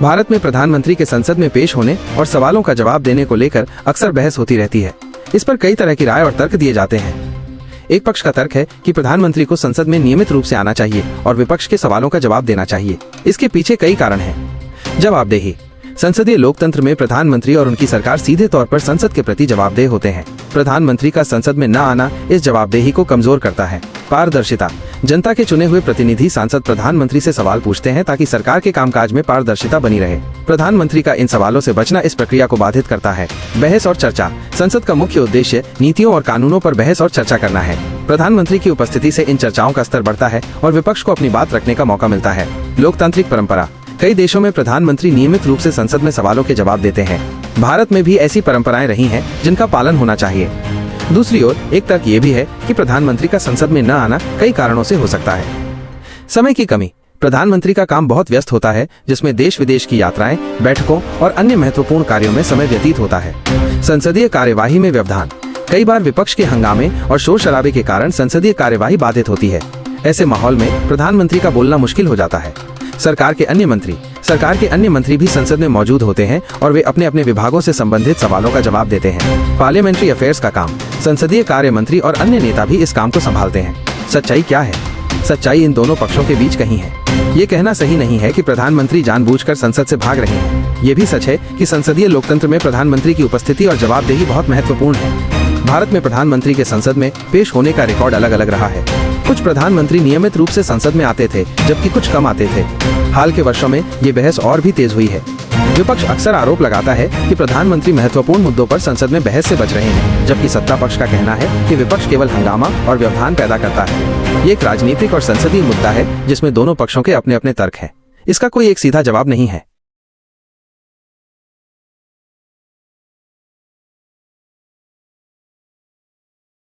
भारत में प्रधानमंत्री के संसद में पेश होने और सवालों का जवाब देने को लेकर अक्सर बहस होती रहती है। इस पर कई तरह की राय और तर्क दिए जाते हैं। एक पक्ष का तर्क है कि प्रधानमंत्री को संसद में नियमित रूप से आना चाहिए और विपक्ष के सवालों का जवाब देना चाहिए। इसके पीछे कई कारण हैं। जवाबदेही। संसदीय लोकतंत्र में प्रधानमंत्री और उनकी सरकार सीधे तौर पर संसद के प्रति जवाबदेह होते हैं। प्रधानमंत्री का संसद में न आना इस जवाबदेही को कमजोर करता है। पारदर्शिता। जनता के चुने हुए प्रतिनिधि सांसद प्रधानमंत्री से सवाल पूछते हैं ताकि सरकार के कामकाज में पारदर्शिता बनी रहे। प्रधानमंत्री का इन सवालों से बचना इस प्रक्रिया को बाधित करता है। बहस और चर्चा। संसद का मुख्य उद्देश्य नीतियों और कानूनों पर बहस और चर्चा करना है। प्रधानमंत्री की उपस्थिति से इन चर्चाओं का स्तर बढ़ता है और विपक्ष को अपनी बात रखने का मौका मिलता है। लोकतांत्रिक परंपरा। कई देशों में प्रधानमंत्री नियमित रूप से संसद में सवालों के जवाब देते हैं। भारत में भी ऐसी परंपराएं रही हैं जिनका पालन होना चाहिए। दूसरी ओर एक तर्क ये भी है कि प्रधानमंत्री का संसद में न आना कई कारणों से हो सकता है। समय की कमी। प्रधानमंत्री का काम बहुत व्यस्त होता है, जिसमें देश विदेश की यात्राएं, बैठकों और अन्य महत्वपूर्ण कार्यों में समय व्यतीत होता है। संसदीय कार्यवाही में व्यवधान। कई बार विपक्ष के हंगामे और शोर शराबे के कारण संसदीय कार्यवाही बाधित होती है। ऐसे माहौल में प्रधानमंत्री का बोलना मुश्किल हो जाता है। सरकार के अन्य मंत्री भी संसद में मौजूद होते हैं और वे अपने अपने विभागों से संबंधित सवालों का जवाब देते हैं। पार्लियामेंट्री अफेयर्स का काम। संसदीय कार्य मंत्री और अन्य नेता भी इस काम को संभालते हैं। सच्चाई क्या है? सच्चाई इन दोनों पक्षों के बीच कहीं है। ये कहना सही नहीं है कि प्रधानमंत्री जानबूझकर संसद से भाग रहे हैं। ये भी सच है कि संसदीय लोकतंत्र में प्रधानमंत्री की उपस्थिति और जवाबदेही बहुत महत्वपूर्ण है। भारत में प्रधानमंत्री के संसद में पेश होने का रिकॉर्ड अलग अलग रहा है। कुछ प्रधानमंत्री नियमित रूप से संसद में आते थे, जबकि कुछ कम आते थे। हाल के वर्षों में ये बहस और भी तेज हुई है। विपक्ष अक्सर आरोप लगाता है कि प्रधानमंत्री महत्वपूर्ण मुद्दों पर संसद में बहस से बच रहे हैं, जबकि सत्ता पक्ष का कहना है कि विपक्ष केवल हंगामा और व्यवधान पैदा करता है। ये एक राजनीतिक और संसदीय मुद्दा है जिसमें दोनों पक्षों के अपने अपने तर्क हैं। इसका कोई एक सीधा जवाब नहीं है।